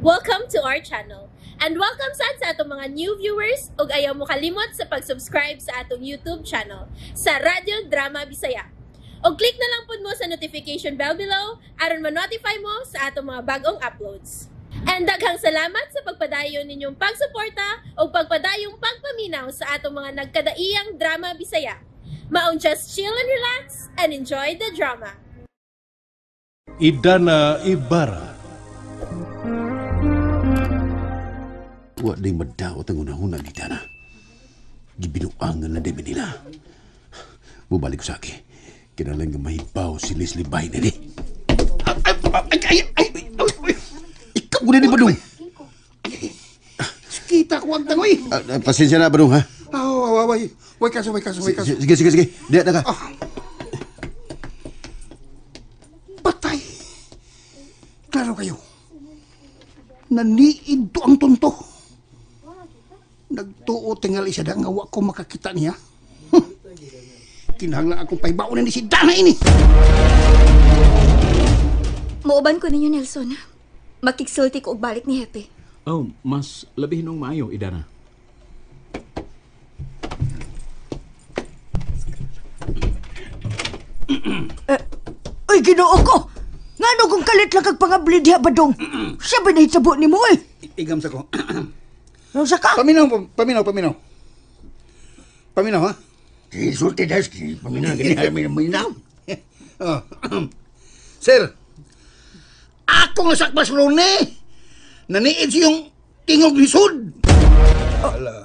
Welcome to our channel. And welcome sa atong mga new viewers ug ayaw mo kalimot sa pag-subscribe sa atong YouTube channel sa Radyo Drama Bisaya. O click na lang pud mo sa notification bell below aron ma-notify mo sa atong mga bagong uploads. And daghang salamat sa pagpadayon ninyong pagsuporta o pagpadayong pagpaminaw sa atong mga nagkadaiyang Drama Bisaya. Maong just chill and relax and enjoy the drama. Idana Ibarra. Wa day madaot ang unahuna ni Dana. Gibinuangan na din nila. Mubalik ko sa akin. Kinalang nga mahibaw si Leslie Bay na di. Ikaw mo na ni Badong. Kita ko ang tangoy. Pasensya na, Badong, ha? Way kaso. Sige. Diyan na ka. Patay. Klaro kayo. Naniid to ang tonto. Nagtuo tingali siya nga wa ko makakita niya. Kinahanglan akong paibaon ni si Dana ini. Muuban ko ninyo, Nelson. Makiksulti ko og balik ni Hepe. Oh, mas labi nung maayo, Idana. Ay, Ginoo ko! Ngano kung kalit lang kag pangabli diha, Badong? Siya ba nahitabo ni mo, eh? Igam sa ko. Ano sa ka? Paminaw, ha? Sulti das, paminaw, paminaw. Sir, ako nga sakpas rone. Naniid siyong tingog lisod.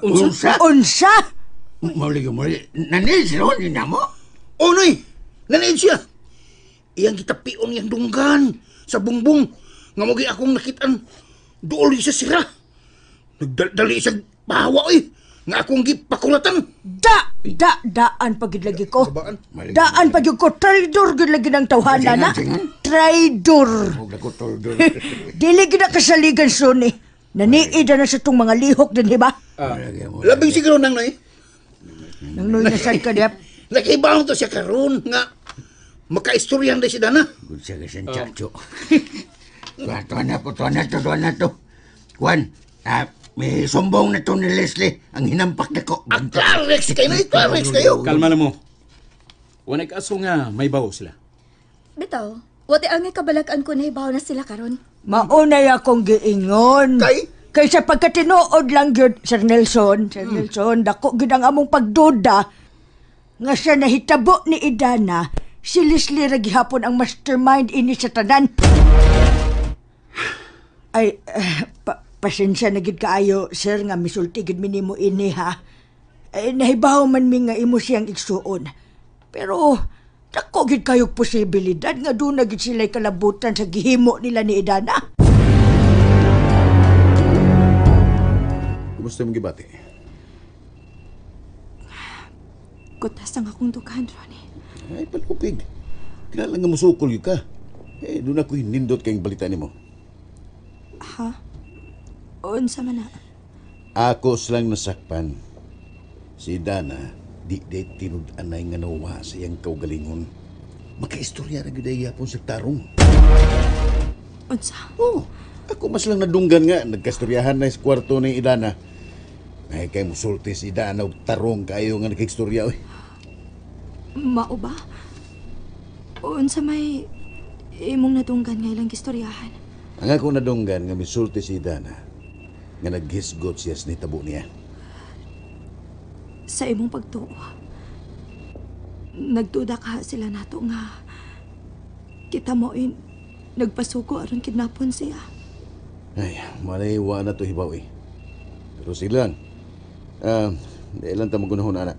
Unsa? Mali. Naniid siya ron, yun mo? O, noy, naniid siya. Iyang kitapion niyang dunggan sa bungbong. Nga mogi akong nakitaan dool sa sira. Nagdali sa bahawa, nga akong gipakulatan. Daan pagidlagi ko. Daan pagid ko. Traidor gid ng tawhana na. Traidor. Dili gid ka saligan suni. Naniid na sa tong mga lihok din, ba? Labing siguro nang noy. Nang noy na sad ka diap. Nakibaon to siya karon nga makaistoryan na si Dana. Good siya kasi chacho. Tuwa na to. Juan, may sumbong na to ni Leslie ang hinampak na ko. Klarex kayo. Kalma na mo. Wanay kaso nga may bawo sila. Bitaw, wati ang kabalakan ko na ibaw na sila karon. Maunay akong giingon. Kay sa pagkatinuod lang gyud, Sir Nelson, dako gyud ang among pagduda nga siya nahitabo ni Idana. Si Leslie ra gihapon ang mastermind ini sa tanan. Ay, pasensya na gid kaayo, sir, nga misulti gid minimo ini, ha. Ay, nahibaw man mi nga imo siyang igsuon. Pero dako gid kayog posibilidad nga doon na gid sila'y kalabutan sa gihimo nila ni Idana. Kumusta mong gibati? Kutas ang akong dukan, Ronnie. Ay, palupig. Kilala nga musukol yun ka. Doon ako hinindot kayong balita ni mo. Ha? Unsa man na? Ako silang nasakpan. Si Dana, di tinud-anay nga nawa sa iyang kaugalingon. Makaistorya na giday yapon sa tarong. Unsa? Ako mas lang nadunggan nga. Nagkastoryahan na sa kwarto ni Idana. Ay, kay musulti si Dana og tarong kayo nga nagkistorya, oy. Mao ba? Unsa may imong nadunggan nga ilang istoryahan? Ang ako nadunggan nga misulti si Dana nga naghisgot siya sa nitabo niya. Sa imong pagtuo, nagduda ka sila nato nga kita mo nagpasuko aron kidnapon siya. Ay, malaywa na to hibaw, eh. Pero sige lang. Ilan ta magunahon, anak.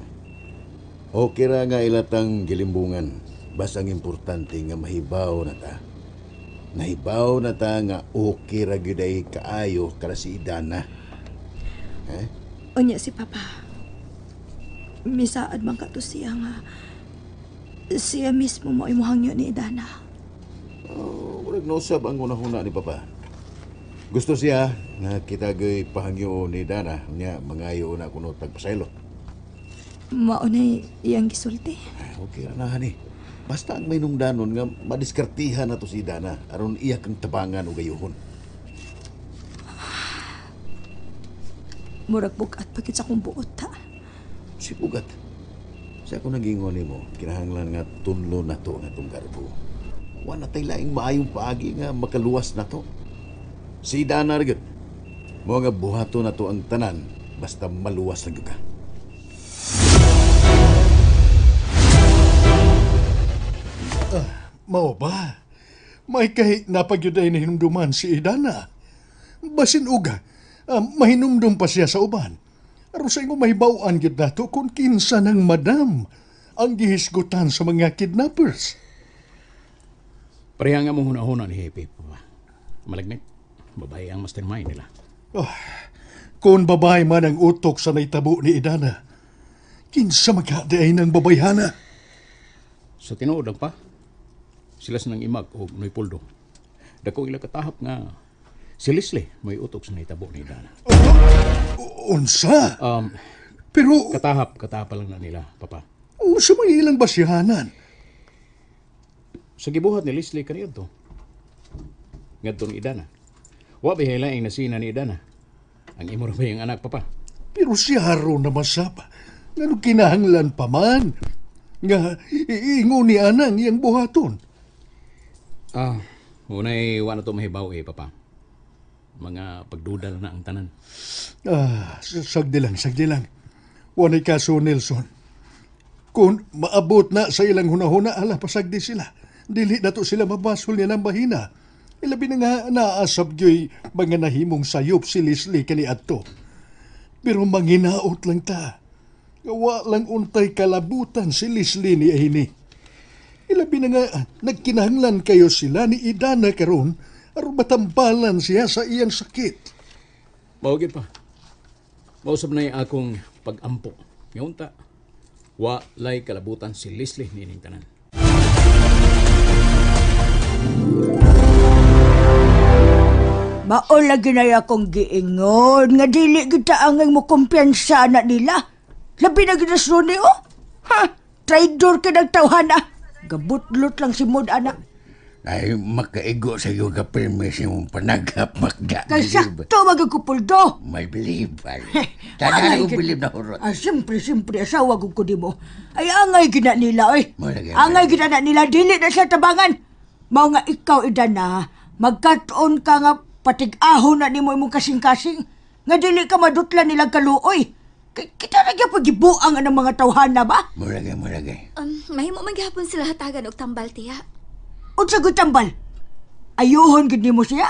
Okay ra nga ilatang gilimbungan. Basta ang importante nga mahibaw na ta. Nahibaw na ta nga okay ra gyuday kaayo kada si Idana. Unya si Papa. Misaad man kato siya nga siya mismo mo imuhangyo ni Idana. Walang nausab ang unahuna ni Papa. Gusto siya nga kita gay pahangyo ni Idana nya mangayo na kuno tagpasaylo. Maunay iyang gisulti. Okay ra na, hani. Basta ang may nungdanon nga madiskartihan na to si Dana aron iya kang tabangan o gayuhon. Murag bugat pagit sa kong buot, ha? Si Pugat. Sa ako nagingon mo, kinahanglan nga tunlo na to nga itong garbo. Wala tayo laing maayong paagi nga makaluwas na to. Si Idana rin. Mga buhato na to ang tanan, basta maluwas lang ka. Mao ba? May kahit napagyuday na hinumduman si Idana. Basin uga, mahinumdum pa siya sa uban. Aron sa ingo mahibawaan gyud nato kung kinsa ng madam ang gihisgutan sa mga kidnappers. Pareha nga mong hunahuna ni Hepe, Papa. Malagnit, babae ang mastermind nila. Kung babae man ang utok sa naitabo ni Idana, kinsa magkadaay ng babayhana? Sa tinuod lang pa, sila sinang imag o Noy Puldo. Dako ila katahap nga si Leslie may utok sa naitabo ni Idana. Unsa? Pero, Katahap pa lang na nila, Papa. sa may ilang basyahanan? Sa gibuhat ni Leslie kaniyo to. Ngadto ni Idana. Wa ba hilaing nasina ni Idana? Ang imo ra ba yung anak, Papa? Pero siya ron na masapa. Nga kinahanglan pa man. Nga iingo ni anang iyang buhaton. Unay wa na to mahibaw Papa. Mga pagdudal na ang tanan. Sagdi lang. Wanay kaso, Nelson. Kung maabot na sa ilang hunahuna, pasagdi sila. Dili na to sila mabasol niya ng bahina. Ilabi na nga naasab yo'y mga nahimong sayop si Leslie kani adto. Pero manginaot lang ta. Wa lang untay kalabutan si Leslie ni Ahini. Ilabi na nga nagkinahanglan kayo sila ni Idana karon aron matambalan siya sa iyang sakit. Maugid pa. Mausap na yung akong pag-ampo. Ngayon ta, wa lay kalabutan si Leslie nining tanan. Mao lagi na akong giingon nga dili kita angay mo kumpiyansa na nila. Labi na ginaslo ni traidor ka ng tawhana. Gabutlot lang si Mod anak. Ay, makaigo sa iyo ka permis yung panagap magda. Kasakto magagupuldo. May believe, ay. Tanda ko believe na hurot. Siyempre, asawa ko di mo. Ay, angay gina nila, oy. Malagay. Angay gina na nila, dili na siya tabangan. Mao nga ikaw, Idana, magkatoon ka nga patig-ahon na ni mo imong kasing-kasing. Nga dili ka madutla nilang kaluoy. Kita na gyud pagibuang ang mga tawhana ba? Mulagay. Mahimo maghapon sila hatagan og tambal, tiya. Unsa gud tambal? Ayuhon gud nimo siya?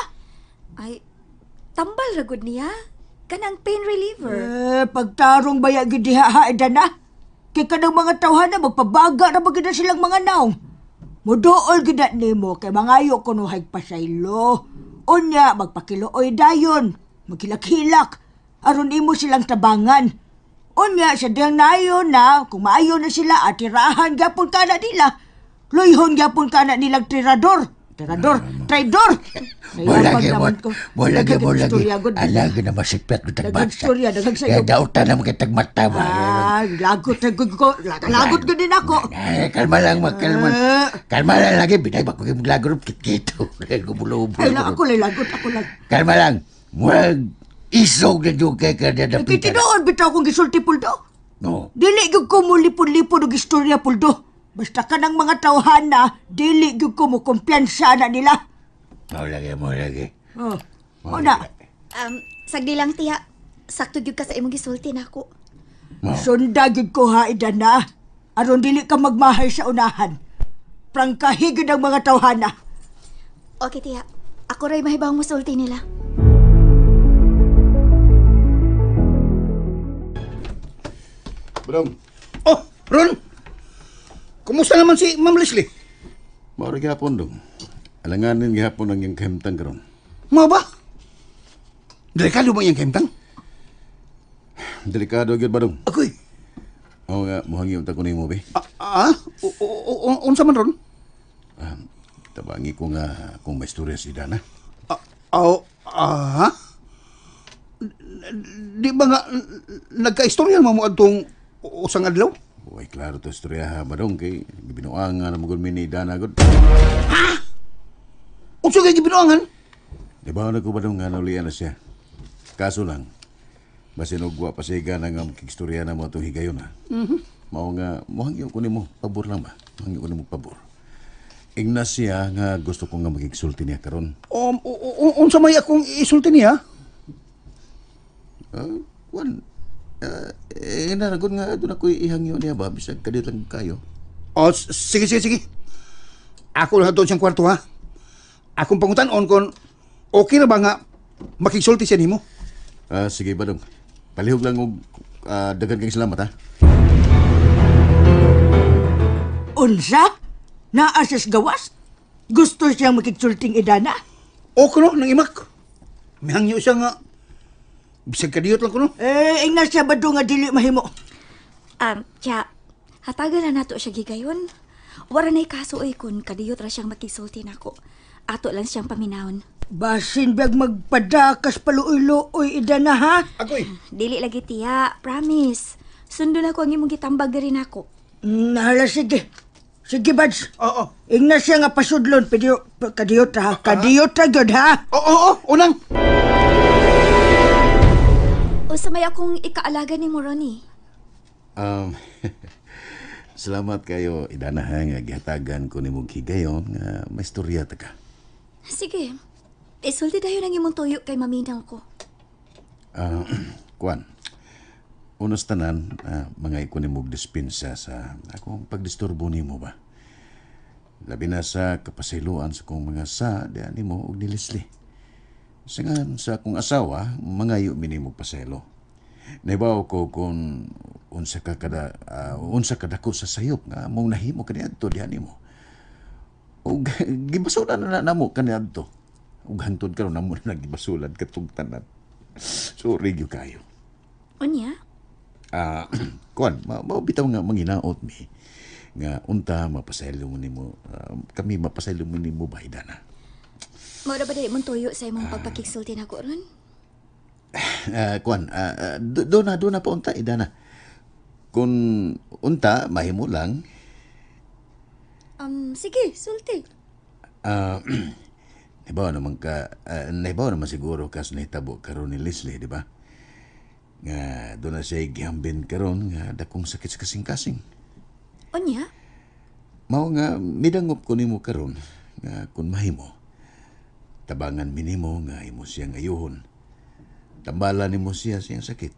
Ay, tambal ra gud niya. Kanang pain reliever. Pagtarong baya gid diha ha, Idana. Kay kanang mga tawhana magpabaga ra ba gid silang mga naong. Muduol gid nimo kay mangayo kuno hagpasaylo. Unya magpakilooy dayon, magkilak-hilak aron imo silang tabangan. Unya sa diyang nayo na kung maayo na sila atirahan gapon kana nila. Luyhon gyapon kana nilang traidor. Traidor. Mulagi. Alagi na masikpet ko tagbasa. Daghang sayo. Kaya dautan naman kitag mata ba. Lagot ko din ako. Kalma lang, kalma lang lagi. Binay ba ko yung lagot kikito. Gumulo-ubo. Ay, ako lang. Kalma lang. Murag isog na yung kaya ka na napitan. Kitinoon bitaw kong gisulti, Puldo. No. Dili gyud ko mulipon-lipon og istorya, Puldo. Basta ka ng mga tawhana, dili gyud ko mo kumpiyansa na nila. Mo lagi. Una, Sagdi lang, tiya. Sakto gyud ka sa imong gisulti nako. sunda gyud ko ha, Idana. Aron dili ka magmahay sa unahan. Prangkahi gyud ang mga tawhana. Okay, tiya. Ako ray mahibawang musulti nila. Badong, Oh, Ron! Kumusta naman si Ma'am Leslie? mauri gihapon dong. Alanganin gihapon ang iyang kahimtang karon. Mao ba? Delikado ba yung kemtang? Delikado gyud Badong. Ako'y. Mao nga mohangi unta ko nimo be. Unsa man ron? Tabangi ko nga kung may istorya si Dana. Di ba nga nagka-istorya mo adtong usang adlaw? Uy, klaro to istorya ha, Badong, kay binuang nga na magulmi ni Dana gud. Unsa kay gibinuangan? Di ba na ko Badong nga naulian na siya? Kaso lang, Basin og wa pasiga na nga makikstorya na mo itong higayon ha. Mao nga, mohangyo ko nimo, pabor lang ba? Mohangyo ko nimo pabor. Ignacia nga gusto ko nga magigsulti niya karon. Unsa may akong isulti niya? Wan, naragon nga doon ako ihangyo niya ba, bisag kadit lang kayo. Sige. Ako lang doon siyang kwarto ha. Akong pangutan-on kung okay na ba nga makigsulti siya nimo? Sige ba dong. Palihog lang og dagan kang salamat ha. Unsa? Naasas gawas? Gusto siyang makigsulting idana? O kuno, nang imak. Mihangyo siya nga. Bisag kadiyot lang kuno. Ingna siya ba nga dili mahimo? Kya, hatagan na nato siya gigayon. Wala na'y kaso ay kun kadiyot ra siyang makisulti nako. Ato lang siyang paminahon. Basin bag magpadakas paluoy-luoy idana ha? Agoy. Dili lagi tiya, promise. Sundo na ko ang imong gitambag rin ako. Nahala, sige. Sige, Bads. Oo. Ingna siya nga pasudlon, pero kadiyot ha? Kadiyot ra gyud ha? Oo, unang. O sa may akong ikaalaga ni mo, Ronnie. Salamat kayo, idana ha, nga gihatagan ko ni mong higayon nga may storya ta ka. Sige. Isulti dayo ng imong tuyo kay maminang ko. Kuan, unos tanan, mga iko ni mong dispensa sa akong pagdisturbo ni mo ba? Labi na sa kapasiluan sa kong mga diyan ni mo og ni Leslie. Singan sa akong asawa, mga yu minimo paselo. Naibaw ko kung unsa kadako sa sayop nga mong nahimo kaniadto diyan nimo. Og gibasulan na namo kaniadto. Ug hangtod karon namo na nagibasulan katong tanan. Sorry gyud kayo. Unya? Kuan, bitaw nga manginaot mi nga unta mapasaylo mo nimo, kami mapasaylo mo nimo ba idana. Mao ra ba dili mong tuyo sa imong pagpakigsulti nako ron? Kuan, do na pa unta idana. Kung unta mahimo lang. Sige, sulti. Naibaw naman siguro kas nahitabo karon ni Leslie, di ba? Nga doon na siya gihambin karon nga dakong sakit sa kasing-kasing. Unya? Mao nga midangop ko nimo karon nga kun mahimo. Tabangan minimo nga imo siyang ayuhon. Tambala nimo siya siyang sakit.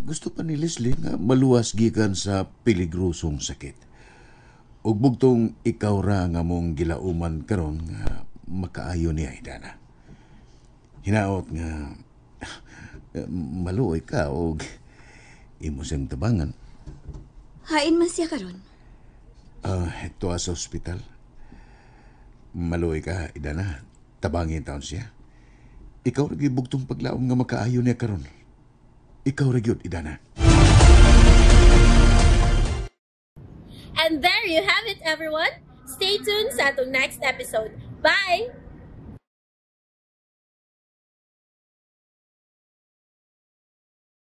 Gusto pa ni Leslie nga maluwas gikan sa peligrosong sakit. Ug bugtong ikaw ra nga mong gilauman karon nga makaayo niya idana. Hinaot nga maluoy ka og imo siyang tabangan. Hain man siya karon. Ito sa ospital. Maluoy ka idana. Tabangin taon siya. Ikaw ra gyud bugtong paglaom nga makaayo niya karon. Ikaw ra gyud idana. And there you have it, everyone. Stay tuned sa atong next episode. Bye!